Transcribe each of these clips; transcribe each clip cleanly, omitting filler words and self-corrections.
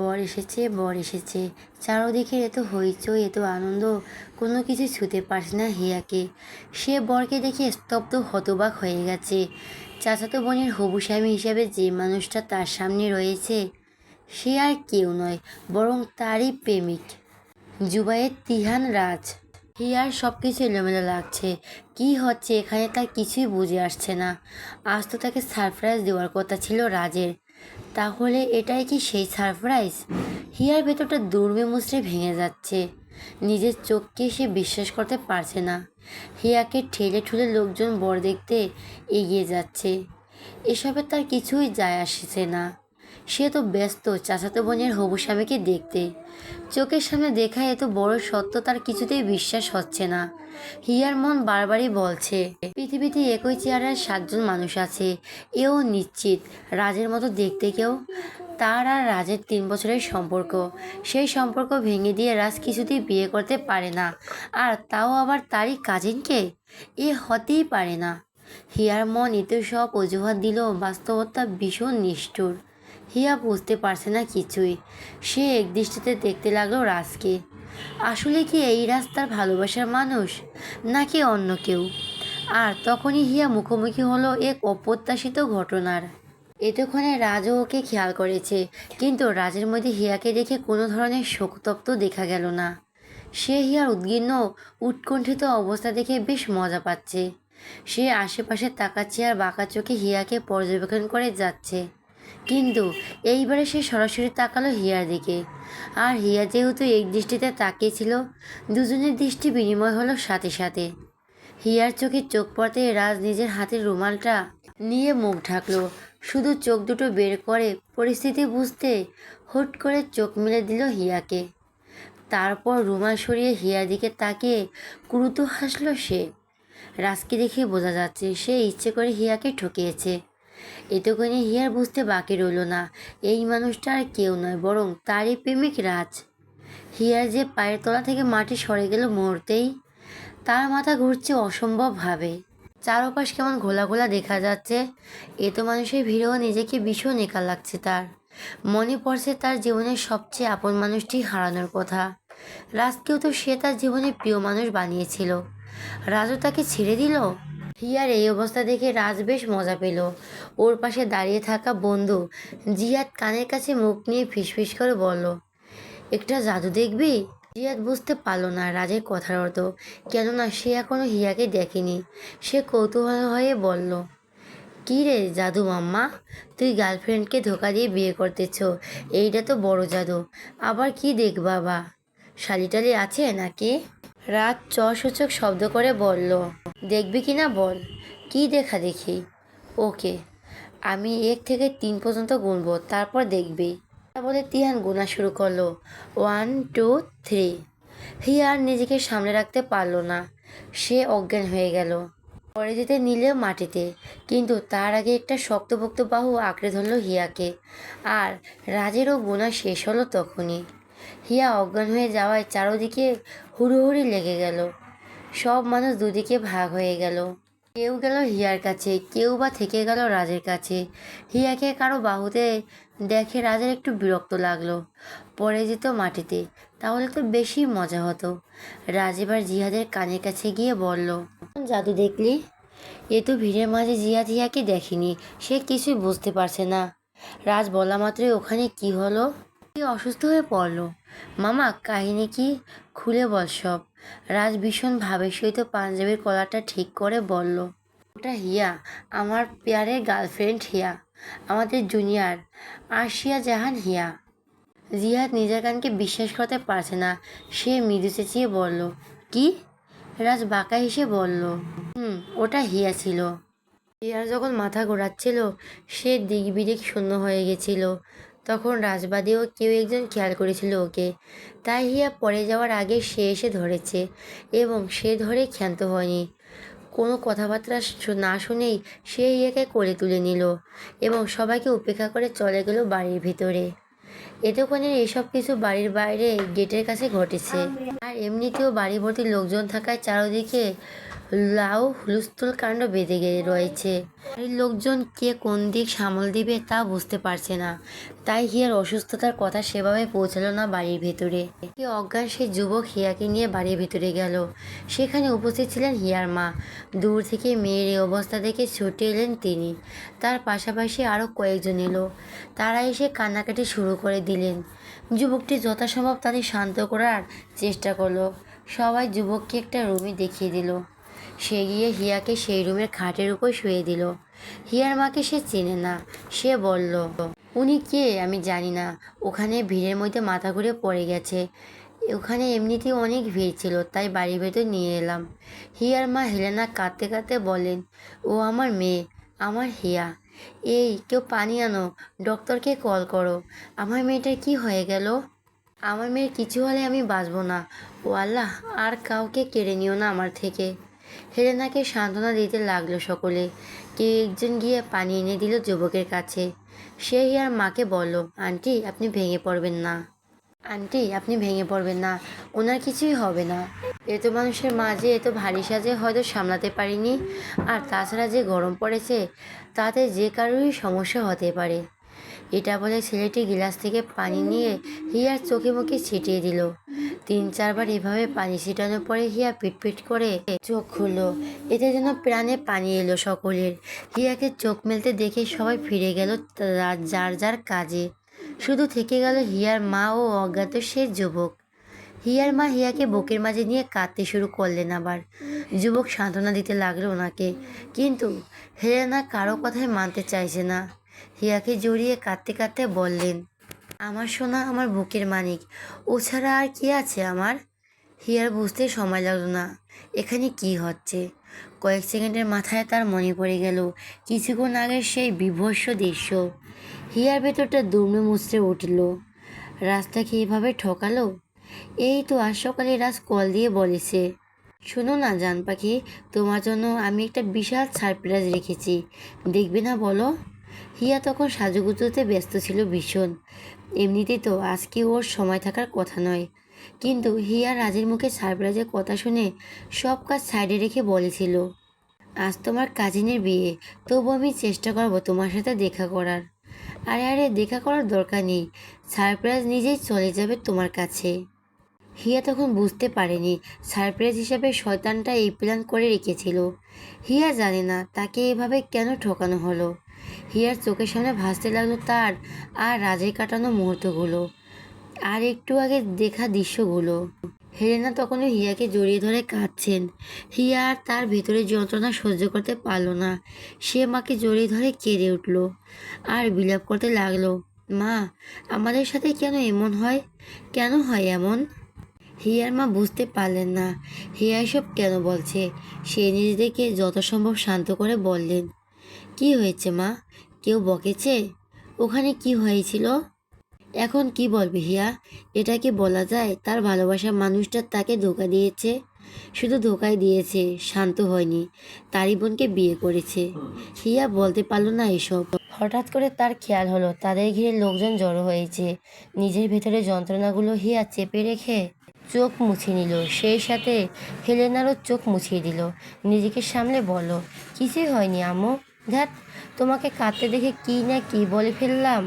বর এসেছে, বর এসেছে। চারদিকে এত হইচই, এত আনন্দ, কোনো কিছু ছুঁতে পারছে না হিয়াকে। সে বরকে দেখে স্তব্ধ হতবাক হয়ে গেছে। চাচাতো বোনের হবু স্বামী হিসাবে যে মানুষটা তার সামনে রয়েছে সে আর কেউ নয়, বরং তারই প্রেমিক জুবায়ের তিহান রাজ। হিয়ার সব কিছু এলোমেলো লাগছে। কি হচ্ছে এখানে তার কিছুই বুঝে আসছে না। আজ তো তাকে সারপ্রাইজ দেওয়ার কথা ছিল রাজের, তাহলে এটাই কি সেই সারপ্রাইজ? হিয়ার ভেতরটা দুর্মে মুচড়ে ভেঙে যাচ্ছে। নিজের চোখকে সে বিশ্বাস করতে পারছে না। হিয়াকে ঠেলে ঠুলে লোকজন বর দেখতে এগিয়ে যাচ্ছে, এসবে তার কিছুই যায় আসছে না। সে তো ব্যস্ত চাচাতো বোনের হবু স্বামীকে দেখতে। চোখের সামনে দেখা এত বড় সত্য তার কিছুতেই বিশ্বাস হচ্ছে না। হিয়ার মন বারবারই বলছে পৃথিবীতে একই চেহারার 7জন মানুষ আছে, এও নিশ্চিত রাজের মতো দেখতে কেউ। তার আর রাজের 3 বছরের সম্পর্ক, সেই সম্পর্ক ভেঙে দিয়ে রাজ কিছুতেই বিয়ে করতে পারে না, আর তাও আবার তারই কাজিনকে। এ হতেই পারে না। হিয়ার মন এত সব অজুহাত দিলেও বাস্তবতা ভীষণ নিষ্ঠুর। হিয়া বুঝতে পারছে না কিছুই। সে একদৃষ্টিতে দেখতে লাগলো রাজকে। আসলে কি এই রাজ তার ভালোবাসার মানুষ, নাকি অন্য কেউ? আর তখনই হিয়া মুখোমুখি হলো এক অপ্রত্যাশিত ঘটনার। এতক্ষণে রাজও ওকে খেয়াল করেছে, কিন্তু রাজের মধ্যে হিয়াকে দেখে কোনো ধরনের শোকতপ্ত দেখা গেল না। সে হিয়ার উদ্বিগ্ন উৎকণ্ঠিত অবস্থা দেখে বেশ মজা পাচ্ছে। সে আশেপাশে তাকাচ্ছে আর বাঁকা চোখে হিয়াকে পর্যবেক্ষণ করে যাচ্ছে। কিন্তু এইবারে সে সরাসরি তাকালো হিয়ার দিকে। আর হিয়া যেহেতু এক দৃষ্টিতে তাকিয়েছিল, দুজনের দৃষ্টি বিনিময় হলো সাথে সাথে। হিয়ার চোখে চোখ পড়তে রাজ নিজের হাতের রুমালটা নিয়ে মুখ ঢাকলো। শুধু চোখ দুটো বের করে পরিস্থিতি বুঝতে হুট করে চোখ মেলে দিল হিয়াকে। তারপর রুমাল সরিয়ে হিয়ার দিকে তাকিয়ে ক্রুত হাসলো সে। রাজকে দেখে বোঝা যাচ্ছে সে ইচ্ছে করে হিয়াকে ঠকিয়েছে। এতক্ষণে হিয়ার বুঝতে বাকি রইল না, এই মানুষটা আর কেউ নয়, বরং তারই প্রেমিক রাজ। হিয়ার যে পায়ের তলা থেকে মাটি সরে গেল মুহূর্তেই। তার মাথা ঘুরছে অসম্ভবভাবে। চারপাশ কেমন ঘোলা ঘোলা দেখা যাচ্ছে। এত মানুষের ভিড়েও নিজেকে ভীষণ একা লাগছে তার। মনে পড়ছে তার জীবনের সবচেয়ে আপন মানুষটি হারানোর কথা। রাজকেও তো সে তার জীবনের প্রিয় মানুষ বানিয়েছিল, রাজও তাকে ছেড়ে দিল। হিয়ার এই অবস্থা দেখে রাজ বেশ মজা পেল। ওর পাশে দাঁড়িয়ে থাকা বন্ধু জিয়াদ কানের কাছে মুখ নিয়ে ফিসফিস করে বলল, একটা জাদু দেখবি? জিয়াদ বুঝতে পারল না রাজের কথার অর্থ, কেননা সে এখনো হিয়াকে দেখেনি। সে কৌতূহল হয়ে বলল, কী রে জাদু মাম্মা, তুই গার্লফ্রেন্ডকে ধোকা দিয়ে বিয়ে করতেছ? এইটা তো বড় জাদু। আবার কি দেখ বাবা, শালিটালি আছে নাকি? রাত সূচক শব্দ করে বলল, দেখবি কি না বল, কি দেখা দেখি? ওকে, আমি 1 থেকে 3 পর্যন্ত গুনবো, তারপর দেখবি। তা বলে তিহান গোনা শুরু করলো, 1 2 3। হিয়া আর নিজেকে সামনে রাখতে পারল না, সে অজ্ঞান হয়ে গেল। পরে যেতে নিলেও মাটিতে, কিন্তু তার আগে একটা শক্তপোক্ত বাহু আঁকড়ে ধরল হিয়াকে। আর রাজেরও গোনা শেষ হলো তখনই। হিয়া অজ্ঞান হয়ে যাওয়ায় চারদিকে হুড়োহুড়ি লেগে গেল। সব মানুষ দুদিকে ভাগ হয়ে গেল। কেউ গেল হিয়ার কাছে, কেউ বা থেকে গেল রাজের কাছে। হিয়াকে কারো বাহুতে দেখে রাজের একটু বিরক্ত লাগলো। পড়ে যেত মাটিতে, তাহলে তো বেশি মজা হতো। রাজ এবার জিহাদের কানের কাছে গিয়ে বলল, জাদু দেখলি? এ তো ভিড়ের মাঝে জিহাদ হিয়াকে দেখেনি, সে কিছুই বুঝতে পারছে না। রাজ বলা মাত্রই ওখানে কি হলো? কি অসুস্থ হয়ে পড়লো? মামা কাহিনী কি, খুলে বল সব। রাজ ভীষণ ভাবের সহিত পাঞ্জাবির কলারটা ঠিক করে বলল, ওটা হিয়া, আমার পেয়ারের গার্লফ্রেন্ড হিয়া, আমাদের জুনিয়র আরশিয়া জাহান হিয়া। জিহাদ নিজের কানকে বিশ্বাস করতে পারছে না। সে মৃদু চেঁচিয়ে বলল, কি? রাজ বাঁকা হেসে বলল, ওটা হিয়া ছিল। হিয়ার যখন মাথা ঘোরাচ্ছিল, সে দিক বিদিক শূন্য হয়ে গেছিল, তখন রাজবাদীও কেউ একজন খেয়াল করেছিল ওকে। তাই হিয়া পড়ে যাওয়ার আগে সে এসে ধরেছে, এবং সে ধরে ক্ষান্ত হয়নি। কোনো কথাবার্তা না শুনেই সে হিয়াকে কোলে তুলে নিল এবং সবাইকে উপেক্ষা করে চলে গেল বাড়ির ভিতরে। এতক্ষণের এসব কিছু বাড়ির বাইরে গেটের কাছে ঘটেছে। আর এমনিতেও বাড়ি ভর্তি লোকজন থাকায় চারদিকে লাউ হুলস্থুল কাণ্ড বেঁধে রয়েছে। বাড়ির লোকজন কে কোন দিক সামাল দিবে তা বুঝতে পারছে না, তাই হিয়ার অসুস্থতার কথা সেভাবে পৌঁছালো না বাড়ির ভেতরে। কি অজ্ঞান সেই যুবক হিয়াকে নিয়ে বাড়ির ভেতরে গেল। সেখানে উপস্থিত ছিলেন হিয়ার মা। দূর থেকে মেয়ের এই অবস্থা দেখে ছুটে এলেন তিনি। তার পাশাপাশি আরও কয়েকজন এলো। তারা এসে কান্নাকাটি শুরু করে দিলেন। যুবকটি যথাসম্ভব তাদের শান্ত করার চেষ্টা করলো। সবাই যুবককে একটা রুমে দেখিয়ে দিল। সে গিয়ে হিয়াকে সেই রুমের খাটের উপর শুয়ে দিল। হিয়ার মাকে সে চেনে না। সে বলল, উনি কে আমি জানি না। ওখানে ভিড়ের মধ্যে মাথা ঘুরে পড়ে গেছে। ওখানে এমনিতেই অনেক ভিড় ছিল, তাই বাড়ির ভেতর নিয়ে এলাম। হিয়ার মা হেলেনা কাঁদতে কাঁদতে বলেন, ও আমার মেয়ে, আমার হিয়া। এই কেউ পানি আনো, ডক্টরকে কল করো। আমার মেয়েটার কি হয়ে গেল? আমার মেয়ের কিছু হলে আমি বাঁচব না। ও আল্লাহ, আর কাউকে কেড়ে নিও না আমার থেকে। হেলেনাকে সান্ত্বনা দিতে লাগলো সকলে। কেউ একজন গিয়ে পানি এনে দিল যুবকের কাছে। সে হিয়ার মাকে বলল, আন্টি আপনি ভেঙে পড়বেন না, আন্টি আপনি ভেঙে পড়বেন না, ওনার কিছুই হবে না। এত মানুষের মাঝে এত ভারী সাজে হয়তো সামলাতে পারিনি। আর তাছাড়া যে গরম পড়েছে, তাতে যে কারোরই সমস্যা হতে পারে। এটা বলে ছেলেটি গিলাস থেকে পানি নিয়ে হিয়ার চোখে মুখে ছিটিয়ে দিল। 3-4 বার এভাবে পানি ছিটানোর পরে হিয়া পিটপিট করে চোখ খুলল। এতে যেন প্রাণে পানি এলো সকলের। হিয়াকে চোখ মেলতে দেখে সবাই ফিরে গেল যার যার কাজে। শুধু থেকে গেল হিয়ার মা ও অজ্ঞাত সে যুবক। হিয়ার মা হিয়াকে বুকের মাঝে নিয়ে কাঁদতে শুরু করলেন আবার। যুবক সান্ত্বনা দিতে লাগলো ওনাকে, কিন্তু হেলেনা কারো কথাই মানতে চাইছে না। হিয়াকে জড়িয়ে কাঁদতে কাঁদতে বললেন, আমার সোনা, আমার বুকের মানিক, ও ছাড়া আর কি আছে আমার? হিয়ার বুঝতে সময় লাগলো না এখানে কি হচ্ছে। কয়েক সেকেন্ডের মাথায় তার মনে পড়ে গেল কিছুক্ষণ আগের সেই বিভৎস দৃশ্য। হিয়ার ভেতরটা দুমড়ে মুচড়ে উঠল। রাজটাকে এভাবে ঠকালো? এই তো আজ সকালে রাজ কল দিয়ে বলেছে, শোনো না জান পাখি, তোমার জন্য আমি একটা বিশাল সারপ্রাইজ রেখেছি, দেখবে না বলো? হিয়া তখন সাজুগুজুতে ব্যস্ত ছিল ভীষণ। এমনিতেই তো আজকে ওর সময় থাকার কথা নয়, কিন্তু হিয়া রাজের মুখে সারপ্রাইজের কথা শুনে সব কাজ সাইডে রেখে বলেছিল, আজ তোমার কাজিনের বিয়ে, তবু আমি চেষ্টা করবো তোমার সাথে দেখা করার। আরে আরে, দেখা করার দরকার নেই, সারপ্রাইজ নিজেই চলে যাবে তোমার কাছে। হিয়া তখন বুঝতে পারেনি সারপ্রাইজ হিসাবে শয়তানটা এই প্ল্যান করে রেখেছিল। হিয়া জানে না তাকে এভাবে কেন ঠকানো হলো। হিয়ার চোখের সামনে ভাসতে লাগলো তার আর রাজের কাটানো মুহূর্তগুলো, আর একটু আগে দেখা দৃশ্যগুলো। হেলেনা তখনও হিয়াকে জড়িয়ে ধরে কাঁদছেন। হিয়া আর তার ভেতরে যন্ত্রণা সহ্য করতে পারল না। সে মাকে জড়িয়ে ধরে কেঁদে উঠল আর বিলাপ করতে লাগলো, মা, আমাদের সাথে কেন এমন হয়? কেন হয় এমন? হিয়ার মা বুঝতে পারলেন না হিয়া এসব কেন বলছে। সে নিজেদেরকে যত সম্ভব শান্ত করে বললেন, কি হয়েছে মা? কেউ বকেছে? ওখানে কি হয়েছিল? এখন কি বলবে হিয়া? এটা কি বলা যায় তার ভালোবাসার মানুষটা তাকে ধোঁকা দিয়েছে? শুধু ধোঁকাই দিয়েছে, শান্ত হয়নি, তারই বোনকে বিয়ে করেছে। হিয়া বলতে পারল না এসব। হঠাৎ করে তার খেয়াল হলো তাদের ঘিরে লোকজন জড়ো হয়েছে। নিজের ভেতরে যন্ত্রণাগুলো হিয়া চেপে রেখে চোখ মুছে নিল, সেই সাথে হেলেনারও চোখ মুছিয়ে দিল। নিজেকে সামলে বলল, কিছুই হয়নি আম্মু। ধ্যাত, তোমাকে কাঁদতে দেখে কি না কি বলে ফেললাম।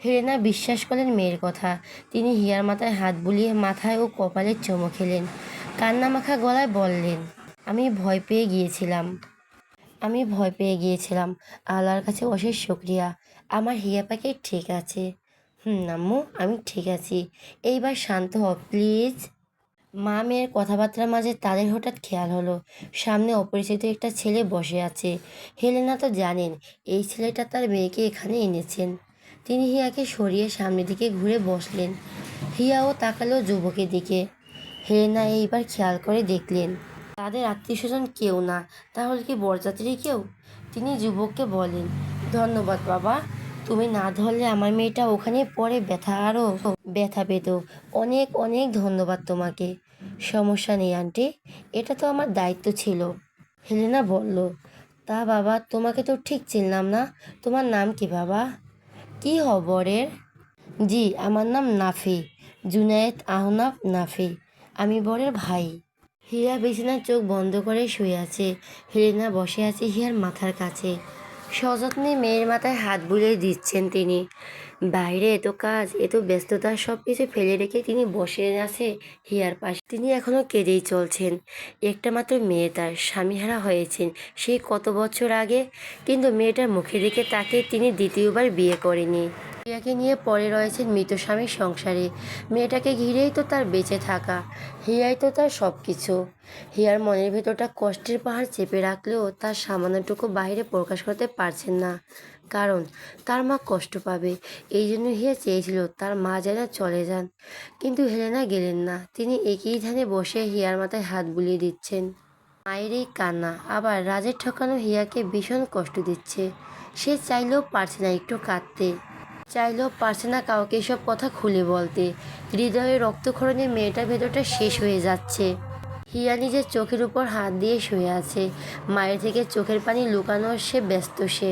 হেলেনা বিশ্বাস করলেন মেয়ের কথা। তিনি হিয়ার মাথায় হাত বুলিয়ে মাথায় ও কপালে চুমো খেলেন। কান্না মাখা গলায় বললেন, আমি ভয় পেয়ে গিয়েছিলাম, আমি ভয় পেয়ে গিয়েছিলাম। আল্লাহর কাছে অশেষ শুকরিয়া, আমার হিয়া পাখি ঠিক আছে। আম্মু, আমি ঠিক আছি। এইবার শান্ত হ প্লিজ। মা মেয়ের কথাবার্তার মাঝে তাদের হঠাৎ খেয়াল হলো সামনে অপরিচিত একটা ছেলে বসে আছে। হেলেনা তো জানেন এই ছেলেটা তার মেয়েকে এখানে এনেছেন। তিনি হিয়াকে সরিয়ে সামনের দিকে ঘুরে বসলেন। হিয়াও তাকালো যুবকের দিকে। হেলেনা এইবার খেয়াল করে দেখলেন তাদের আত্মীয় স্বজন কেউ না। তাহলে কি বরযাত্রী কেউ? তিনি যুবককে বলেন, ধন্যবাদ বাবা, তুমি না ধরলে আমার মেয়েটা ওখানে পরে আরও ব্যথা পেত। অনেক অনেক ধন্যবাদ তোমাকে। সমস্যা নেই আন্টি, এটা তো আমার দায়িত্ব ছিল। হেলেনা বলল, তা বাবা, তোমাকে তো ঠিক চিনলাম না, তোমার নাম কি বাবা? কি বরের? জি, আমার নাম নাফি, জুনায়েদ আহনাফ নাফি। আমি বরের ভাই। হিয়া বিছানার চোখ বন্ধ করে শুয়ে আছে। হেলেনা বসে আছে হিয়ার মাথার কাছে। সযত্নে মেয়ের মাথায় হাত বুলিয়ে দিচ্ছেন তিনি। বাইরে এত কাজ, এত ব্যস্ততা, সব কিছু ফেলে রেখে তিনি বসে আছে হিয়ার পাশে। তিনি এখনো কেঁদেই চলছেন। একটা মাত্র মেয়ে তার, স্বামীহারা হয়েছেন সেই কত বছর আগে, কিন্তু মেয়েটার মুখের দিকে তাকে তিনি দ্বিতীয়বার বিয়ে করেনি। হিয়াকে নিয়ে পড়ে রয়েছেন মৃত স্বামীর সংসারে। মেয়েটাকে ঘিরেই তো তার বেঁচে থাকা, হিয়াই তো তার সব কিছু। হিয়ার মনের ভেতরটা কষ্টের পাহাড় চেপে রাখলেও তার সামান্যটুকু বাইরে প্রকাশ করতে পারছেন না, কারণ তার মা কষ্ট পাবে। এই জন্য হিয়া চেয়েছিল তার মা যেন চলে যান, কিন্তু হেলেনা গেলেন না। তিনি একই ধ্যানে বসে হিয়ার মাথায় হাত বুলিয়ে দিচ্ছেন। মায়ের এই কান্না আবার রাজের ঠকানো হিয়াকে ভীষণ কষ্ট দিচ্ছে। সে চাইলেও পারছে না একটু কাঁদতে, চাইলেও পারছে না কাউকে এসব কথা খুলে বলতে। হৃদয়ে রক্তক্ষরণে মেয়েটার ভেতরটা শেষ হয়ে যাচ্ছে। হিয়া নিজের চোখের উপর হাত দিয়ে শুয়ে আছে। মায়ের থেকে চোখের পানি লুকানো সে ব্যস্ত। সে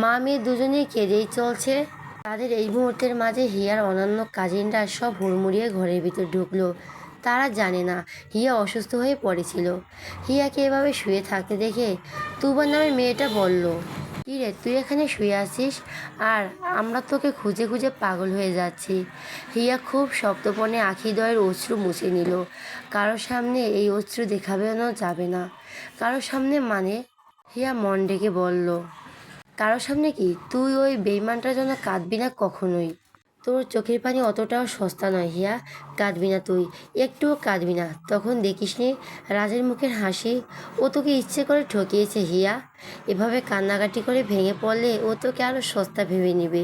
মা মেয়ে দুজনেই কেঁদেই চলছে। তাদের এই মুহূর্তের মাঝে হিয়ার অন্যান্য কাজিনরা সব হুড়মুড়িয়ে ঘরের ভিতর ঢুকলো। তারা জানে না হিয়া অসুস্থ হয়ে পড়েছিল। হিয়াকে এভাবে শুয়ে থাকতে দেখে তুবা নামের মেয়েটা বলল, কী রে, তুই এখানে শুয়ে আছিস আর আমরা তোকে খুঁজে খুঁজে পাগল হয়ে যাচ্ছি। হিয়া খুব শক্তপণে আখিদ্বয়ের অশ্রু মুছে নিল। কারোর সামনে এই অশ্রু দেখাবেও যাবে না। কারোর সামনে মানে? হিয়া মন ডেকে বলল, কারোর সামনে কি? তুই ওই বেইমানটার জন্য কাঁদবি না কখনোই। তোর চোখের পানি অতটাও সস্তা নয় হিয়া, কাঁদবি না তুই, একটুও কাঁদবি না। তখন দেখিসনি রাজের মুখের হাসি? ও তোকে ইচ্ছে করে ঠকিয়েছে হিয়া। এভাবে কান্নাকাটি করে ভেঙে পড়লে ও তোকে আরও সস্তা ভেবে নেবে।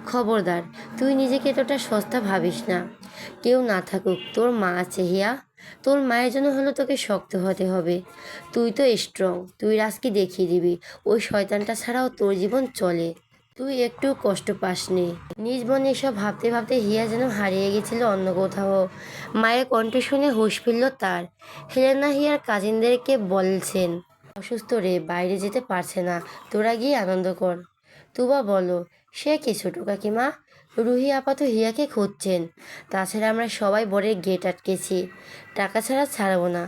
খবরদার, তুই নিজেকে এতটা সস্তা ভাবিস না। কেউ না থাকুক, তোর মা আছে হিয়া। তোর মায়ের জন্য হলো তোকে শক্ত হতে হবে। তুই তো স্ট্রং, তুই রাজকে দেখিয়ে দিবি ওই শয়তানটা ছাড়াও তোর জীবন চলে। তুই একটু কষ্ট পাসনি। নিজ মনে এসব ভাবতে ভাবতে হিয়া যেন হারিয়ে গেছিল অন্য কোথাও। মায়ের কণ্ঠ শুনে হুঁশ ফিরল তার। হেলেনা হিয়ার কাজিনদেরকে বলছেন, অসুস্থ রে, বাইরে যেতে পারছে না, তোরা গিয়ে আনন্দ কর। তুবা বলো, সে কি ছোট কাকিমা? রুহি আপাতত হিয়াকে খুঁজছেন। তাছাড়া আমরা সবাই বরের গেট আটকেছি, টাকা ছাড়া ছাড়বো না।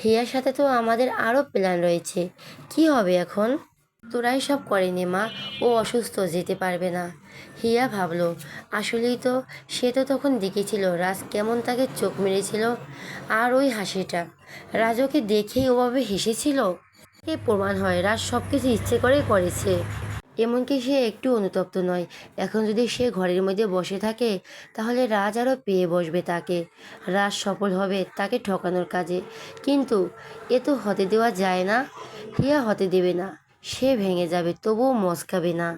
হিয়ার সাথে তো আমাদের আরও প্ল্যান রয়েছে। কি হবে এখন? তোরাই সব করেনি মা, ও অসুস্থ, যেতে পারবে না। হিয়া ভাবলো, আসলেই তো, সে তো তখন দেখেছিল রাজ কেমন তাকে চোখ মেরেছিল। আর ওই হাসিটা, রাজ ওকে দেখেই ওভাবে হেসেছিল। এ প্রমাণ হয় রাজ সব কিছু ইচ্ছে করেই করেছে। এমনকি সে একটু অনুতপ্ত নয়। এখন যদি সে ঘরের মধ্যে বসে থাকে তাহলে রাজ আরও পেয়ে বসবে তাকে। রাজ সফল হবে তাকে ঠকানোর কাজে। কিন্তু এ তো হতে দেওয়া যায় না। হিয়া হতে দেবে না। সে ভেঙে যাবে, তবুও মচকাবে না।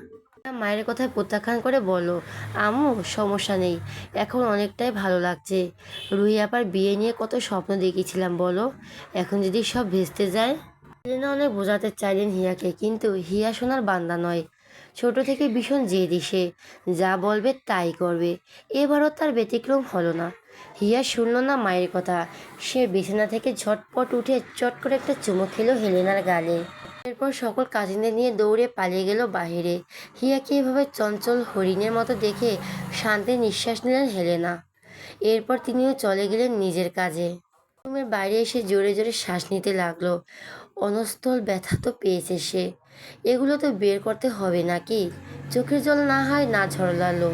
মায়ের কথায় প্রত্যাখ্যান করে বলল, আম্মু সমস্যা নেই, এখন অনেকটাই ভালো লাগছে। রুহি আপার বিয়ে নিয়ে কত স্বপ্ন দেখেছিলাম বলো, এখন যদি সব ভেস্তে যায়। সেলিনা অনেক বোঝাতে চাইলেন হিয়াকে, কিন্তু হিয়া সোনার বান্দা নয়। ছোট থেকে ভীষণ জেদি সে, যা বলবে তাই করবে। এবারও তার ব্যতিক্রম হলো না। হিয়া শুনল না মায়ের কথা। সে বিছানা থেকে ঝটপট উঠে চট করে একটা চুমু খেলো হেলেনার গালে। এরপর সকল কাজিনদের নিয়ে দৌড়ে পালিয়ে গেল বাহিরে। হিয়াকে এভাবে চঞ্চল হরিণের মতো দেখে শান্তির নিঃশ্বাস নিলেন হেলেনা। এরপর তিনিও চলে গেলেন নিজের কাজে। রুমের বাইরে এসে জোরে জোরে শ্বাস নিতে লাগলো। অনস্থল ব্যথা তো পেয়েছে সে, এগুলো তো বের করতে হবে নাকি? চোখের জল না হয় না ঝরলালো।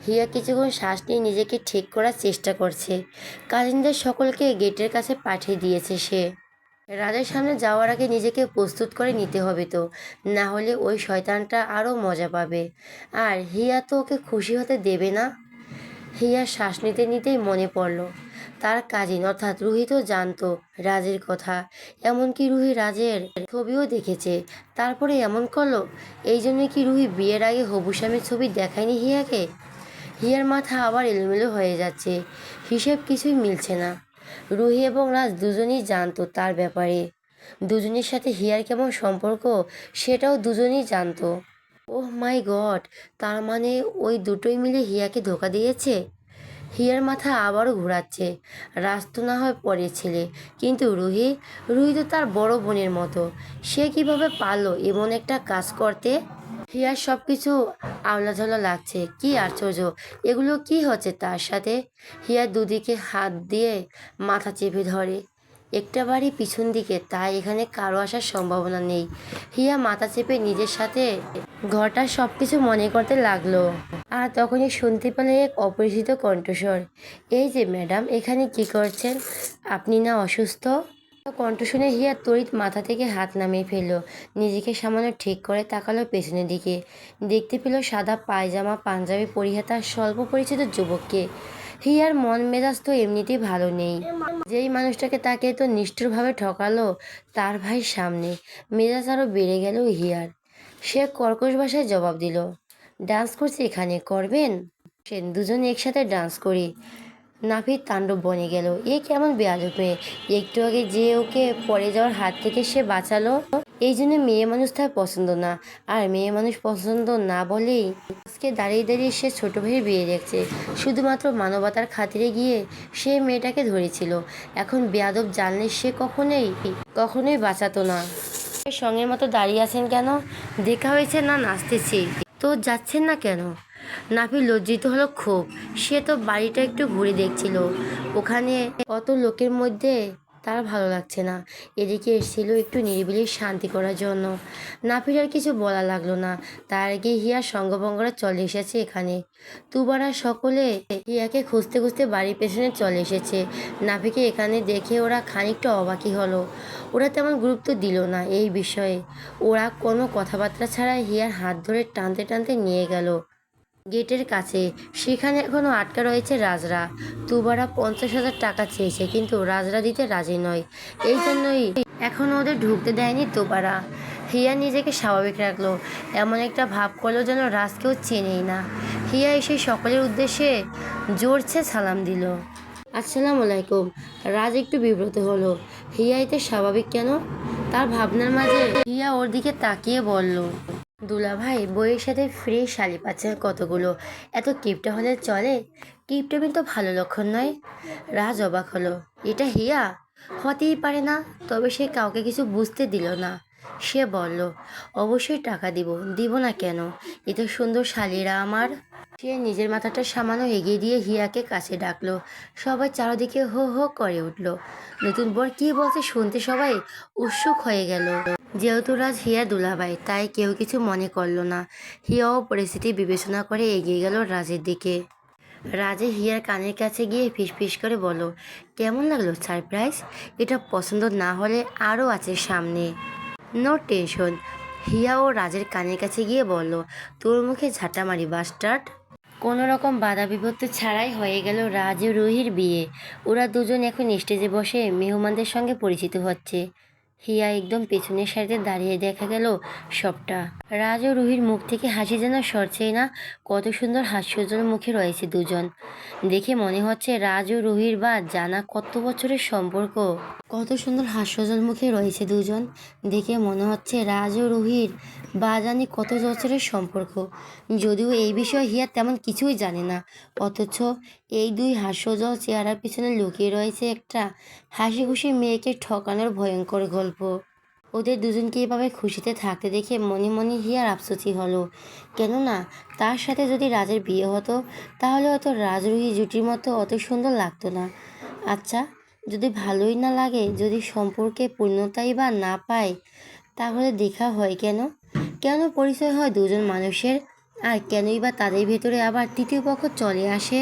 হিয়া কিছুক্ষণ শ্বাস নিয়ে নিজেকে ঠিক করার চেষ্টা করছে। কাজিনদের সকলকে গেটের কাছে পাঠিয়ে দিয়েছে সে। রাজের সামনে যাওয়ার আগে নিজেকে প্রস্তুত করে নিতে হবে তো, না হলে ওই শয়তানটা আরও মজা পাবে। আর হিয়া তো ওকে খুশি হতে দেবে না। হিয়া শ্বাস নিতে নিতেই মনে পড়ল তার কাজিন অর্থাৎ রুহি তো জানতো রাজের কথা। এমনকি রুহি রাজের ছবিও দেখেছে, তারপরে এমন করলো। এই জন্য কি রুহি বিয়ের আগে হবু স্বামীর ছবি দেখায়নি হিয়াকে? হিয়ার মাথা আবার এলোমেলো হয়ে যাচ্ছে। হিসেব কিছুই মিলছে না। রুহি এবং রাজ দুজনেই জানতো তার ব্যাপারে। দুজনের সাথে হিয়ার কেমন সম্পর্ক সেটাও দুজনেই জানতো। ওহ মাই গড, তার মানে ওই দুটোই মিলে হিয়াকে ধোঁকা দিয়েছে। হিয়ার মাথা আবারও ঘোরাচ্ছে। রাজ তো না হয় পরের ছেলে, কিন্তু রুহি, রুহি তো তার বড় বোনের মতো। সে কিভাবে পারলো এমন একটা কাজ করতে? হিয়ার সব কিছু আওলাঝোলা লাগছে। কি আশ্চর্য, এগুলো কি হচ্ছে তার সাথে? হিয়ার দুদিকে হাত দিয়ে মাথা চেপে ধরে। একটা বাড়ি পিছন দিকে, তাই এখানে কারো আসার সম্ভাবনা নেই। হিয়া মাথা চেপে নিজের সাথে ঘরটার সব কিছু মনে করতে লাগলো। আর তখনই শুনতে পেলে এক অপরিচিত কণ্ঠস্বর, এই যে ম্যাডাম, এখানে কি করছেন? আপনি না অসুস্থ? কণ্ঠ শুনে হিয়া তড়িৎ মাথা থেকে হাত নামিয়ে ফেলল। নিজেকে সামান্য ঠিক করে তাকালো পেছনের দিকে। দেখতে পেল সাদা পায়জামা পাঞ্জাবি পরিহিতা স্বল্প পরিচিত যুবককে। হিয়ার মন মেজাজ তো এমনিতেই ভালো নেই। যেই মানুষটাকে তাকে তো নিষ্ঠুরভাবে ঠকালো তার ভাইয়ের সামনে, মেজাজ আরও বেড়ে গেল হিয়ার। সে কর্কশ ভাষায় জবাব দিল, ডান্স করছি এখানে, করবেন? দুজনে একসাথে ডান্স করি। নাভির তাণ্ডব বনে গেল। এ কেমন বেয়াদব মেয়ে! একটু আগে যে ওকে পড়ে যাওয়ার হাত থেকে সে বাঁচালো। এই জন্য মেয়ে মানুষ তার পছন্দ না, আর মেয়ে মানুষ পছন্দ না বলেই আজকে দাঁড়িয়ে দাঁড়িয়ে সে ছোট ভাইয়ের বিয়ে দেখছে। শুধুমাত্র মানবতার খাতিরে গিয়ে সে মেয়েটাকে ধরেছিল। এখন বেয়াদব জানলে সে কখনোই বাঁচাতো না। সঙ্গের মতো দাঁড়িয়ে আছেন কেন? দেখা হয়েছে না নাচতেছি? তো যাচ্ছেন না কেন? নাভি লজ্জিত হলো খুব। সে তো বাড়িটা একটু ঘুরে দেখছিল। ওখানে অত লোকের মধ্যে তার ভালো লাগছে না। এদিকে এসেছিল একটু নিরিবিলি শান্তি করার জন্য। নাভির আর কিছু বলা লাগলো না। তার আগে হিয়া সঙ্গভঙ্গরা চলে এসেছে এখানে। তুবারা সকলে হিয়াকে খুঁজতে খুঁজতে বাড়ির পেছনে চলে এসেছে। নাভিকে এখানে দেখে ওরা খানিকটা অবাকই হলো। ওরা তেমন গুরুত্ব দিল না এই বিষয়ে। ওরা কোনো কথাবার্তা ছাড়া হিয়ার হাত ধরে টানতে টানতে নিয়ে গেল গেটের কাছে। সেখানে এখনো আটকা রয়েছে রাজরা। তুবারা 50,000 টাকা চেয়েছে, কিন্তু রাজরা দিতে রাজি নয়। এই জন্যই এখনো ওদের ঢুকতে দেয়নি তুবারা। হিয়া নিজেকে স্বাভাবিক রাখলো, এমন একটা ভাব করলো যেন রাজকেও চেনেই না। হিয়া এসে সকলের উদ্দেশ্যে জোরছে সালাম দিল, আসসালামু আলাইকুম। রাজ একটু বিব্রত হলো। হিয়া এতে স্বাভাবিক কেন? তার ভাবনার মাঝে হিয়া ওর দিকে তাকিয়ে বলল, দুলাভাই, বইয়ের সাথে ফ্রি শালি পাচ্ছেন কতগুলো, এত কিপটা হলে চলে? কিপটামি তো ভালো লক্ষণ নয়। রাজ অবাক হলো, এটা হিয়া? হতেই পারে না। তবে সে কাউকে কিছু বুঝতে দিল না। সে বলল, অবশ্যই টাকা দিব না কেন? এত সুন্দর শালিরা আমার। সে নিজের মাথাটা সামান্য এগিয়ে দিয়ে হিয়াকে কাছে ডাকলো। সবাই চারদিকে হো হো করে উঠল। নতুন বর কি বলছে শুনতে সবাই উৎসুক হয়ে গেল। যেহেতু রাজ হিয়া দুলাভাই, তাই কেউ কিছু মনে করলো না। হিয়াও পরিস্থিতি বিবেচনা করে এগিয়ে গেল রাজের দিকে। রাজে হিয়ার কানের কাছে গিয়ে ফিসফিস করে বলল, কেমন লাগলো সারপ্রাইজ? এটা পছন্দ না হলে আরও আছে সামনে। No tension. হিয়া ও রাজের কানের কাছে গিয়ে বলল, তোর মুখে ঝাঁটা মারি বাস্টার্ড। কোনো রকম বাধা বিপত্তি ছাড়াই হয়ে গেল রাজ ও রুহির বিয়ে। ওরা দুজন এখন স্টেজে বসে মেহমানদের সঙ্গে পরিচিত হচ্ছে। হিয়া একদম পেছনের সারিতে দাঁড়িয়ে দেখা গেল সবটা। রাজ ও রুহির মুখ থেকে হাসি যেন সরছেই না। কত সুন্দর হাস্যোজ্জ্বল মুখে রয়েছে দুজন। দেখে মনে হচ্ছে রাজ ও রুহির বা জানা কত বছরের সম্পর্ক। কত সুন্দর হাস্যোজ্জ্বল মুখে রয়েছে দুজন। দেখে মনে হচ্ছে রাজ ও রুহির বা জানি কত বছরের সম্পর্ক। যদিও এই বিষয়ে হিয়া তেমন কিছুই জানে না, অথচ এই দুই হাস্যোজ্জ্বল চেহারার পিছনে লুকিয়ে রয়েছে একটা হাসি খুশি মেয়েকে ঠকানোর ভয়ঙ্কর গল্প। ওদের দুজনকে এভাবে খুশিতে থাকতে দেখে মনে মনে হিয়ার আফসোসই হলো। কেননা তার সাথে যদি রাজের বিয়ে হতো, তাহলে হয়তো রাজ রুহি জুটির মতো অত সুন্দর লাগতো না। আচ্ছা, যদি ভালোই না লাগে, যদি সম্পর্কে পূর্ণতাই বা না পায়, তাহলে দেখা হয় কেন? কেন পরিচয় হয় দুজন মানুষের? আর কেনই বা তাদের ভেতরে আবার তৃতীয় পক্ষ চলে আসে?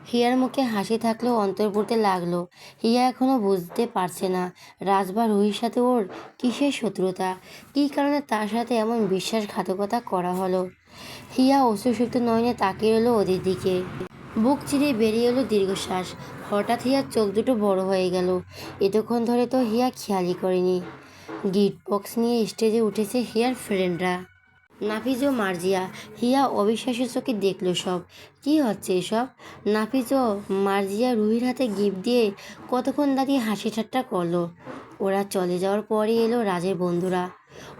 হিয়ার মুখে হাসি থাকলেও অন্তর পড়তে লাগলো। হিয়া এখনো বুঝতে পারছে না রাজ বা রুহির সাথে ওর কিসের শত্রুতা, কী কারণে তার সাথে এমন বিশ্বাসঘাতকতা করা হলো। হিয়া অশ্রুসিক্ত নয়নে তাকিয়ে এলো ওদের দিকে। বুক চিরে বেরিয়ে এলো দীর্ঘশ্বাস। হঠাৎ হিয়ার চোখ দুটো বড় হয়ে গেল। এতক্ষণ ধরে তো হিয়া খেয়ালই করেনি। গিফট বক্স নিয়ে স্টেজে উঠেছে হিয়ার ফ্রেন্ডরা, নাফিজ ও মার্জিয়া। হিয়া অবিশ্বাসের চোখে দেখলো সব। কি হচ্ছে এসব? নাফিজ ও মার্জিয়া রুহির হাতে গিফট দিয়ে কতক্ষণ দাঁড়িয়ে হাসি ঠাট্টা করলো। ওরা চলে যাওয়ার পরে এলো রাজের বন্ধুরা।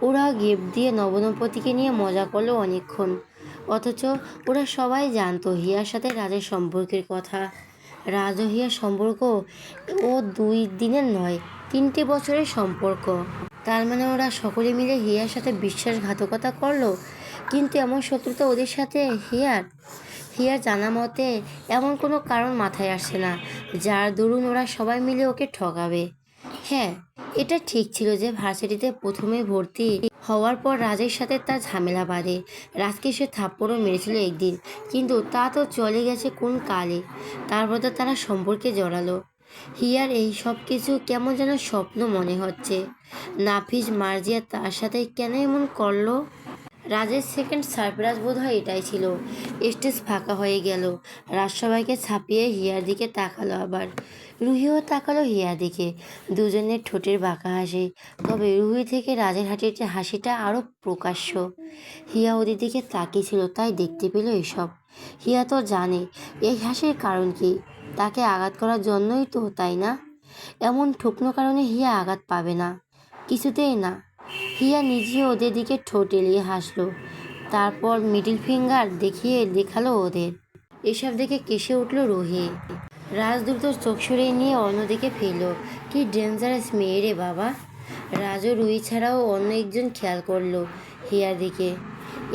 ওরাও গিফট দিয়ে নবদম্পতিকে নিয়ে মজা করলো অনেকক্ষণ। অথচ ওরা সবাই জানতো হিয়ার সাথে রাজের সম্পর্কের কথা। রাজ ও হিয়ার সম্পর্ক ও 2 দিনের নয়, 3টে বছরের সম্পর্ক। তার মানে ওরা সকলে মিলে হিয়ার সাথে বিশ্বাসঘাতকতা করলো। কিন্তু এমন শত্রুতা ওদের সাথে হিয়ার জানা মতে এমন কোনো কারণ মাথায় আসছে না যার দরুন ওরা সবাই মিলে ওকে ঠকাবে। হ্যাঁ, এটা ঠিক ছিল যে ভার্সিটিতে প্রথমে ভর্তি হওয়ার পর রাজের সাথে তার ঝামেলা বাঁধে। রাজকে সে থাপ্পড়ও মেরেছিল একদিন, কিন্তু তা তো চলে গেছে কোন কালে। তারপর তো তারা সম্পর্কে জড়ালো। হিয়ার এই সব কিছু কেমন যেন স্বপ্ন মনে হচ্ছে। নাফিস মার্জিয়া তার সাথে কেন এমন করলো? রাজের সেকেন্ড সারপ্রাইজ বোধ হয় এটাই ছিল। স্টেজ ফাঁকা হয়ে গেল। রাজসবাইকে ছাপিয়ে হিয়ার দিকে তাকালো আবার। রুহিও তাকালো হিয়ার দিকে। দুজনের ঠোঁটের বাঁকা হাসি। তবে রুহি থেকে রাজের হাসিটা আরও প্রকাশ্য। হিয়া ওদের দিকে তাকিয়েছিল, তাই দেখতে পেল এসব। হিয়া তো জানে এই হাসির কারণ কি। তাকে আঘাত করার জন্যই তো, তাই না? এমন ঠুকনো কারণে হিয়া আঘাত পাবে না, কিছুতেই না। হিয়া নিজে ওদের দিকে ঠোঁট এলিয়ে হাসলো, তারপর মিডিল ফিঙ্গার দেখিয়ে দেখালো ওদের। এসব দেখে কেসে উঠল রুহি। রাজ দ্রুত চোখ সরিয়ে নিয়ে অন্যদিকে ফেলল। কি ডেঞ্জারাস মেয়ে রে বাবা! রাজও রুহি ছাড়াও অন্য একজন খেয়াল করলো হিয়ার দিকে,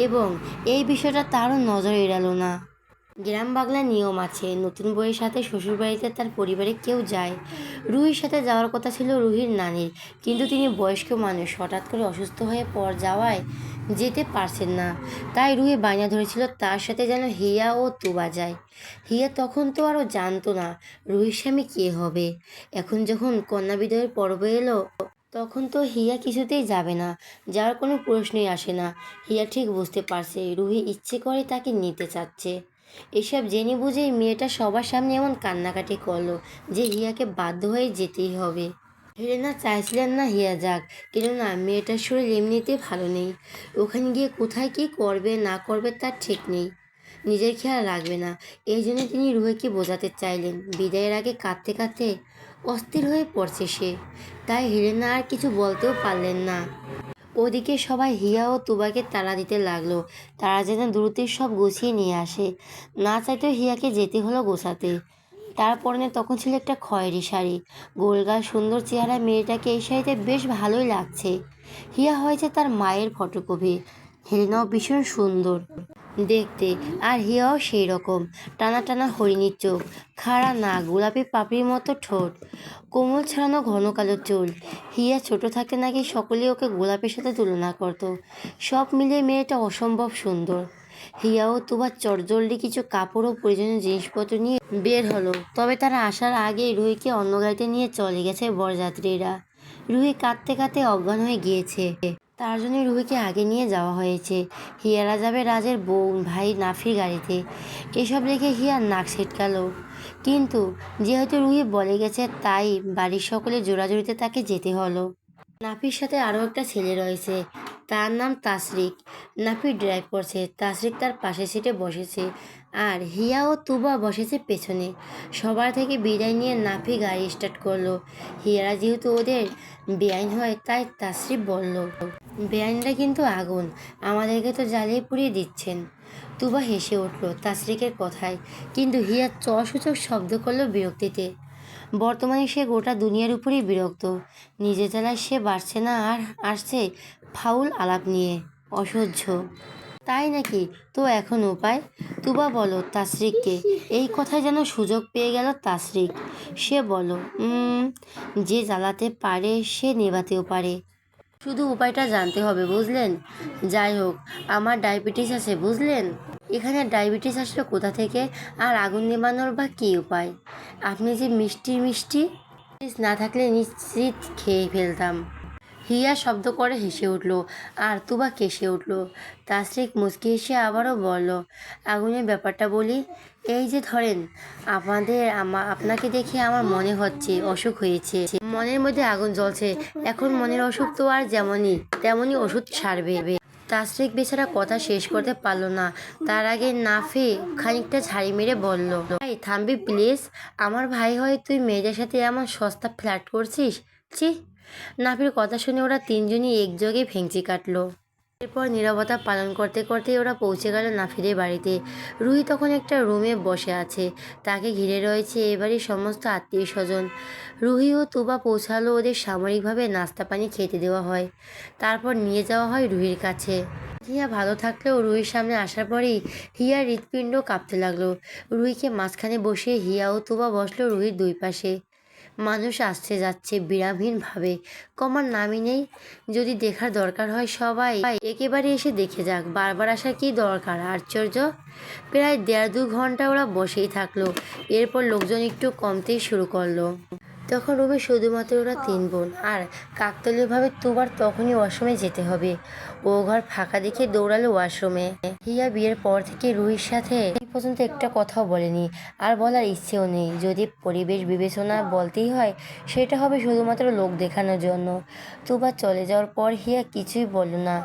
এবং এই বিষয়টা তারও নজর এড়ালো না। গ্রাম বাংলার নিয়ম আছে, নতুন বউয়ের সাথে শ্বশুরবাড়িতে তার পরিবারে কেউ যায়। রুহির সাথে যাওয়ার কথা ছিল রুহির নানির, কিন্তু তিনি বয়স্ক মানুষ, হঠাৎ করে অসুস্থ হয়ে পর যাওয়ায় যেতে পারছেন না। তাই রুহি বায়না ধরেছিল তার সাথে যেন হিয়া ও তুবা যায়। হিয়া তখন তো আরও জানতো না রুহির স্বামী কে হবে। এখন যখন কন্যা বিদায়ের পর্ব এলো, তখন তো হিয়া কিছুতেই যাবে না, যাওয়ার কোনো প্রশ্নই আসে না। হিয়া ঠিক বুঝতে পারছে রুহি ইচ্ছে করে তাকে নিতে চাচ্ছে। এসব জেনে বুঝেই মেয়েটা সবার সামনে এমন কান্নাকাটি করলো যে হিয়াকে বাধ্য হয়ে যেতেই হবে। হেলেনা চাইছিলেন না হিয়া যাক, কেননা মেয়েটার শরীর এমনিতেই ভালো নেই। ওখানে গিয়ে কোথায় কি করবে না করবে তার ঠিক নেই, নিজের খেয়াল রাখবে না। এই জন্য তিনি রুহিকে বোঝাতে চাইলেন। বিদায়ের আগে কাঁদতে কাঁদতে অস্থির হয়ে পড়ছে সে, তাই হেলেনা আর কিছু বলতেও পারলেন না। ওদিকে সবাই হিয়া ও তুবাকে তাড়া দিতে লাগলো, তারা যেন দ্রুতই সব গুছিয়ে নিয়ে আসে। না চাইতেও হিয়াকে যেতে হলো গোছাতে। তার পরনে তখন ছিল একটা খয়েরি শাড়ি। গোলগাল সুন্দর চেহারা মেয়েটাকে এই শাড়িতে বেশ ভালোই লাগছে। হিয়া হয়েছে তার মায়ের ফটোকপি। হেলেনাও ভীষণ সুন্দর দেখতে, আর হিয়াও সেই রকম। টানা টানা হরিণীর চোখ, খাড়া নাক, গোলাপি পাপড়ির মতো ঠোঁট, কোমল ছাড়ানো ঘন কালো চুল। হিয়া ছোট থাকতে নাকি সকলেই ওকে গোলাপের সাথে তুলনা করত। সব মিলিয়ে মেয়েটা অসম্ভব সুন্দর। হিয়াও তুবার চটজলদি কিছু কাপড় ও প্রয়োজনীয় জিনিসপত্র নিয়ে বের হলো। তবে তারা আসার আগেই রুহিকে অন্য গাড়িতে নিয়ে চলে গেছে বরযাত্রীরা। রুহি কাঁদতে কাঁদতে অজ্ঞান হয়ে গিয়েছে, তার জন্য রুহিকে আগে নিয়ে যাওয়া হয়েছে। হিয়ারা যাবে রাজের বউ ভাই নাফির গাড়িতে। এসব দেখে হিয়া নাক ছিটকালো, কিন্তু যেহেতু রুহি বলে গেছে তাই বাড়ির সকলে জোরাজুরিতে তাকে যেতে হলো। নাফির সাথে আরও একটা ছেলে রয়েছে, তার নাম তাসরিক। নাফি ড্রাইভ করছে, তাসরিক তার পাশের সিটে বসেছে, আর হিয়া ও তুবা বসেছে পেছনে। সবার থেকে বিদায় নিয়ে নাফি গাড়ি স্টার্ট করলো। হিয়ারা যেহেতু ওদের বেআইন হয়, তাই তাসরিক বলল, বেআইনরা কিন্তু আগুন, আমাদেরকে তো জ্বালিয়ে পুড়িয়ে দিচ্ছেন। তুবা হেসে উঠল তাসরিকের কথায়, কিন্তু হিয়া চসূচক শব্দ করলো বিরক্তিতে। বর্তমানে সে গোটা দুনিয়ার উপরেই বিরক্ত। নিজে জ্বালায় সে বাড়ছে না, আর আসছে ফাউল আলাপ নিয়ে। অসহ্য। তাই নাকি? তো এখন উপায়? তুবা বলো তাসরিককে। এই কথায় যেন সুযোগ পেয়ে গেল তাসরিক। সে বলো, যে জ্বালাতে পারে সে নেভাতেও পারে, শুধু উপায়টা জানতে হবে, বুঝলেন? যাই হোক, আমার ডায়াবেটিস আছে, বুঝলেন? এখানে ডায়াবেটিস আসলে কোথা থেকে, আর আগুন নেভানোর বা কী উপায়? আপনি যে মিষ্টি মিষ্টি না থাকলে নিশ্চিত খেয়ে ফেলতাম। হিয়া শব্দ করে হেসে উঠল, আর তুবা কেসে উঠল। তাসরিক মুচকি হেসে আবারও বলল, আগুনের ব্যাপারটা বলি। এই যে ধরেন, আপনাকে দেখে আমার মনে হচ্ছে অসুখ হয়েছে, মনের মধ্যে আগুন জ্বলছে। এখন মনের অসুখ তো আর যেমনই তেমনই ওষুধ সারবে। তাসরিক বেচারা কথা শেষ করতে পারল না, তার আগে নাফি খানিকটা ঝাড়ি মেরে বলল, ভাই থামবি প্লিজ? আমার ভাই হয়ে তুই মেয়েদের সাথে এমন সস্তা ফ্ল্যাট করছিস? ছি! নাফির কথা শুনে ওরা তিনজনই একযোগে ভেঙচি কাটলো। এরপর নীরবতা পালন করতে করতে ওরা পৌঁছে গেল নাফিদের বাড়িতে। রুহি তখন একটা রুমে বসে আছে, তাকে ঘিরে রয়েছে এবারই সমস্ত আত্মীয় স্বজন। রুহি ও তুবা পৌঁছালো, ওদের সাময়িকভাবে নাস্তা পানি খেতে দেওয়া হয়, তারপর নিয়ে যাওয়া হয় রুহির কাছে। হিয়া ভালো থাকলেও রুহির সামনে আসার পরেই হিয়ার হৃৎপিণ্ড কাঁপতে লাগলো। রুহিকে মাঝখানে বসিয়ে হিয়া ও তুবা বসলো রুহির দুই পাশে। মানুষ আসছে যাচ্ছে বিরামহীনভাবে, কমার নামই নেই। যদি দেখার দরকার হয় সবাই একেবারে এসে দেখে যাক, বারবার আসার কি দরকার? আশ্চর্য। প্রায় 1.5-2 ঘন্টা ওরা বসেই থাকলো। এরপর লোকজন একটু কমতেই শুরু করলো। তখন রুমে শুধুমাত্র ওরা 3 বোন, আর কাকতালীয়ভাবে তুবার তখনই ওয়াশরুমে যেতে হবে। ও ঘর ফাঁকা দেখে দৌড়ালো ওয়াশরুমে। হিয়া বিয়ের পর থেকে রুহির সাথে এই পর্যন্ত একটা কথাও বলেনি, আর বলার ইচ্ছেও নেই। যদি পরিবেশ বিবেচনা বলতেই হয়, সেটা হবে শুধুমাত্র লোক দেখানোর জন্য। তুবা চলে যাওয়ার পর হিয়া কিছুই বলল না।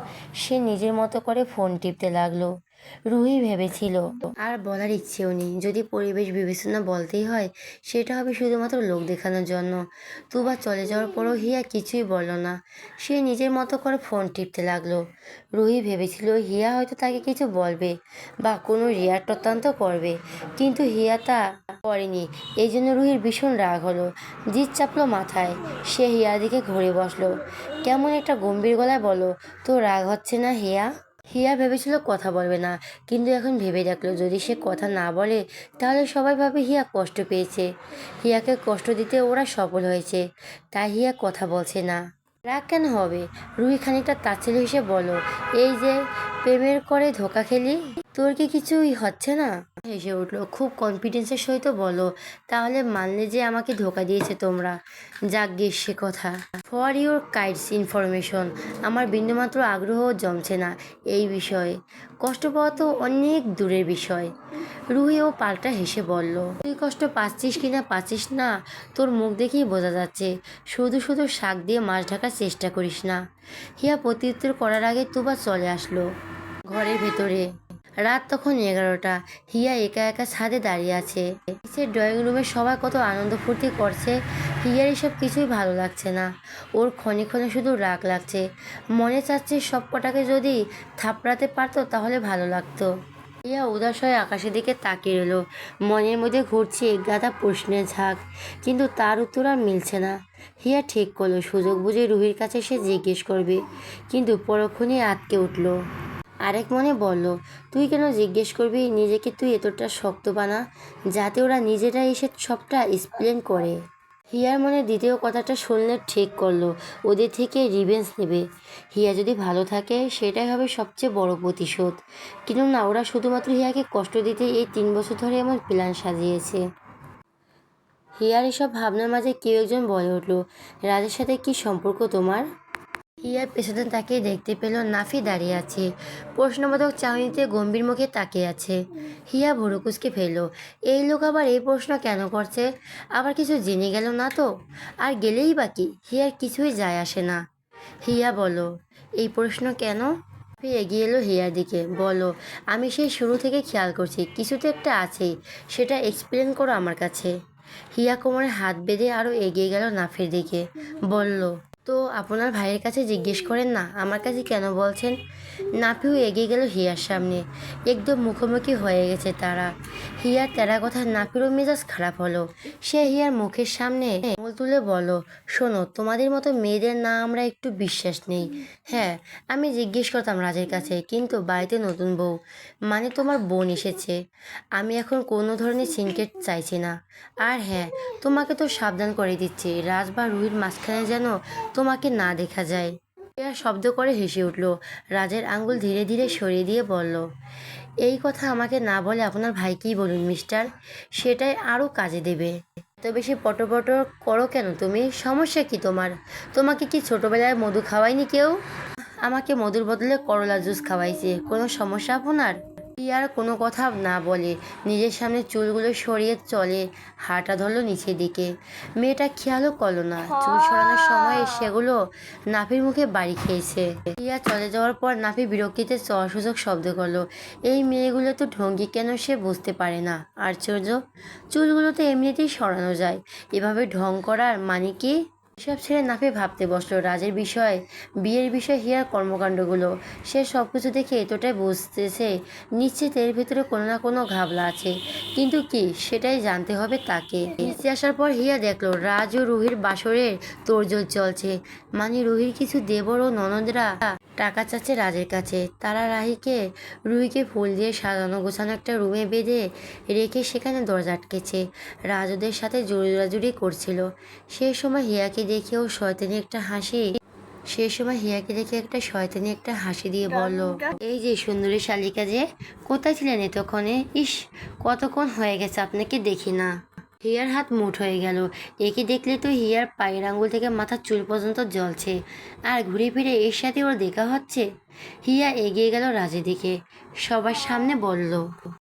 সে নিজের মতো করে ফোন টিপতে লাগলো। রুহি ভেবেছিল, আর বলার ইচ্ছেও নেই, যদি পরিবেশ বিবেচনা বলতেই হয়, সেটা হবে শুধুমাত্র লোক দেখানোর জন্য। তুবা চলে যাওয়ার পরও হিয়া কিছুই বলল না। সে নিজের মতো করে ফোন টিপতে লাগলো। রুহি ভেবেছিল হিয়া হয়তো তাকে কিছু বলবে বা কোনো রিয়াক্ট অত্যন্ত করবে, কিন্তু হিয়া তা করেনি। এই জন্য রুহির ভীষণ রাগ হলো। জিদ চাপলো মাথায়। সে হিয়ার দিকে ঘুরে বসলো। কেমন একটা গম্ভীর গলায় বলল, তো রাগ হচ্ছে না হিয়া? হিয়া ভেবেছিল কথা বলবে না, কিন্তু এখন ভেবে দেখলো যদি সে কথা না বলে তাহলে সবাই ভাবে হিয়া কষ্ট পেয়েছে। হিয়াকে কষ্ট দিতে ওরা সফল হয়েছে, তাই হিয়া কথা বলছে না। রাগ কেন হবে? রুহি খানিকটা তাচ্ছিল্য হেসে বলল, এই যে প্রেমের করে ধোকা খেলি, তোর কি কিছুই হচ্ছে না? হেসে উঠলো, খুব কনফিডেন্সের সহিত বলল, তাহলে মানলে যে আমাকে ধোকা দিয়েছে তোমরা? যাকগে সে কথা। ফর ইউর কাইন্ডস ইনফরমেশন, আমার বিন্দুমাত্র আগ্রহ জমছে না এই বিষয়ে। কষ্ট পাওয়া তো অনেক দূরের বিষয়। রুহিও পাল্টা হেসে বলল, তুই কষ্ট পাচ্ছিস কি না পাচ্ছিস না তোর মুখ দেখেই বোঝা যাচ্ছে। শুধু শুধু শাক দিয়ে মাছ ঢাকার চেষ্টা করিস না। হিয়া প্রত্যুত্তর করার আগে তুবা চলে আসলো ঘরের ভেতরে। রাত তখন 11টা। হিয়া একা একা ছাদে দাঁড়িয়ে আছে। নিচের ড্রয়িং রুমে সবাই কত আনন্দ ফুর্তি করছে। হিয়ার এসব কিছুই ভালো লাগছে না। ওর ক্ষণে ক্ষণে শুধু রাগ লাগছে। মনে চাচ্ছে সব কটাকে যদি থাপড়াতে পারতো তাহলে ভালো লাগতো। হিয়া উদাস হয়ে আকাশের দিকে তাকিয়ে রইল। মনের মধ্যে ঘুরছে একগাদা প্রশ্নের ঝাঁক, কিন্তু তার উত্তর আর মিলছে না। হিয়া ঠিক করলো সুযোগ বুঝে রুহির কাছে সে জিজ্ঞেস করবে, কিন্তু পরক্ষণেই আটকে উঠল। আরেক মনে বলল, তুই কেন জিজ্ঞেস করবি? নিজেকে তুই এতটা শক্ত বানা যাতে ওরা নিজেরা এসে সবটা এক্সপ্লেন করে। হিয়ার মনে দ্বিতীয় কথাটা শুনলে ঠিক করলো ওদের থেকে রিভেঞ্জ নেবে। হিয়া যদি ভালো থাকে সেটাই হবে সবচেয়ে বড় প্রতিশোধ। কিন্তু না, ওরা শুধুমাত্র হিয়াকে কষ্ট দিতে এই 3 বছর ধরে এমন প্ল্যান সাজিয়েছে। হিয়ার এসব ভাবনার মাঝে কেউ একজন বলে উঠল, রাজের সাথে কি সম্পর্ক তোমার? হিয়ার পেছনে তাকিয়ে দেখতে পেল নাফি দাঁড়িয়ে আছে, প্রশ্নবোধক চাহনিতে গম্ভীর মুখে তাকিয়ে আছে। হিয়া ভুরু কুঁচকে ফেলল। এই লোক আবার এই প্রশ্ন কেন করছে? আবার কিছু জেনে গেল না তো? আর গেলেই বাকি, হিয়ার কিছুই যায় আসে না। হিয়া বলো, এই প্রশ্ন কেন? নাফি এগিয়ে এলো হিয়ার দিকে, বলো, আমি সেই শুরু থেকে খেয়াল করছি কিছু তো একটা আছেই, সেটা এক্সপ্লেন করো আমার কাছে। হিয়া কোমরে হাত বেঁধে আরও এগিয়ে গেল নাফির দিকে, বলল, তো আপনার ভাইয়ের কাছে জিজ্ঞেস করেন না, আমার কাছে কেন বলছেন? নাফিও এগিয়ে গেল হিয়ার সামনে। একদম মুখোমুখি হয়ে গেছে তারা। হিয়ার তেরা কথা নাফিরও মেজাজ খারাপ হলো। সে হিয়ার মুখের সামনে আঙুল তুলে বলল, শোনো, তোমাদের মতো মেয়েদের না আমরা একটু বিশ্বাস নেই। হ্যাঁ, আমি জিজ্ঞেস করতাম রাজের কাছে, কিন্তু বাড়িতে নতুন বউ, মানে তোমার বোন এসেছে। আমি এখন কোনো ধরনের সিনক্রেট চাইছি না। আর হ্যাঁ, তোমাকে তো সাবধান করে দিচ্ছি, রাজ বা রুহির মাঝখানে যেন তোমাকে না দেখা যায়। হিয়া শব্দ করে হেসে উঠল। রাজের আঙ্গুল ধীরে ধীরে সরিয়ে দিয়ে বলল, এই কথা আমাকে না বলে আপনার ভাইকেই বলুন মিস্টার, সেটাই আরও কাজে দেবে। এত বেশি পটপট করো কেন তুমি? সমস্যা কি তোমার? তোমাকে কি ছোটবেলায় মধু খাওয়ায়নি কেউ? আমাকে মধুর বদলে করলা জুস খাওয়াইছে, কোনো সমস্যা আপনার? আর কোনো কথা না বলে নিজের সামনে চুলগুলো সরিয়ে চলে হাঁটা ধরলো নিচের দিকে। মেয়েটা খেয়ালও করলো না চুল সরানোর সময় সেগুলো নাফির মুখে বাড়ি খেয়েছে। রিয়া চলে যাওয়ার পর নাফি বিরক্তিতে অসূচক শব্দ করলো, এই মেয়েগুলো তো ঢঙ্গি কেন সে বুঝতে পারে না। আশ্চর্য, চুলগুলো তো এমনিতেই সরানো যায়, এভাবে ঢং করার মানে কি? এসব ছেড়ে নাফে ভাবতে বসলো রাজের বিষয়, বিয়ের বিষয়, হিয়ার কর্মকাণ্ডগুলো। সে সব কিছু দেখে এতটাই বুঝতেছে নিশ্চিত এর ভিতরে কোনো না কোনো ঘাবলা আছে, কিন্তু কি সেটাই জানতে হবে তাকে। নিচে আসার পর হিয়া দেখলো রাজ ও রুহির বাসরের তোড়জোড় চলছে। মানে রুহির কিছু দেবর ও ননদরা টাকা চাচ্ছে রাজের কাছে। তারা রুহিকে ফুল দিয়ে সাজানো গোছানো একটা রুমে বেঁধে রেখে সেখানে দরজা আটকেছে। রাজ ওদের সাথে জোরাজুরি করছিল। সেই সময় হিয়াকে দেখেও একটা শয়তানি একটা হাসি দিয়ে বলল, এই যে সুন্দরী শালিকা যে, কোথায় ছিলেন এতক্ষণে? ইস, কতক্ষণ হয়ে গেছে আপনাকে দেখি না। হিয়ার হাত মুঠ হয়ে গেল। একে দেখলে তো হিয়ার পায়ের আঙ্গুল থেকে মাথার চুল পর্যন্ত জ্বলছে। আর ঘুরে ফিরে এর সাথে ওর দেখা হচ্ছে। হিয়া এগিয়ে গেল রাজের দিকে, সবার সামনে বলল,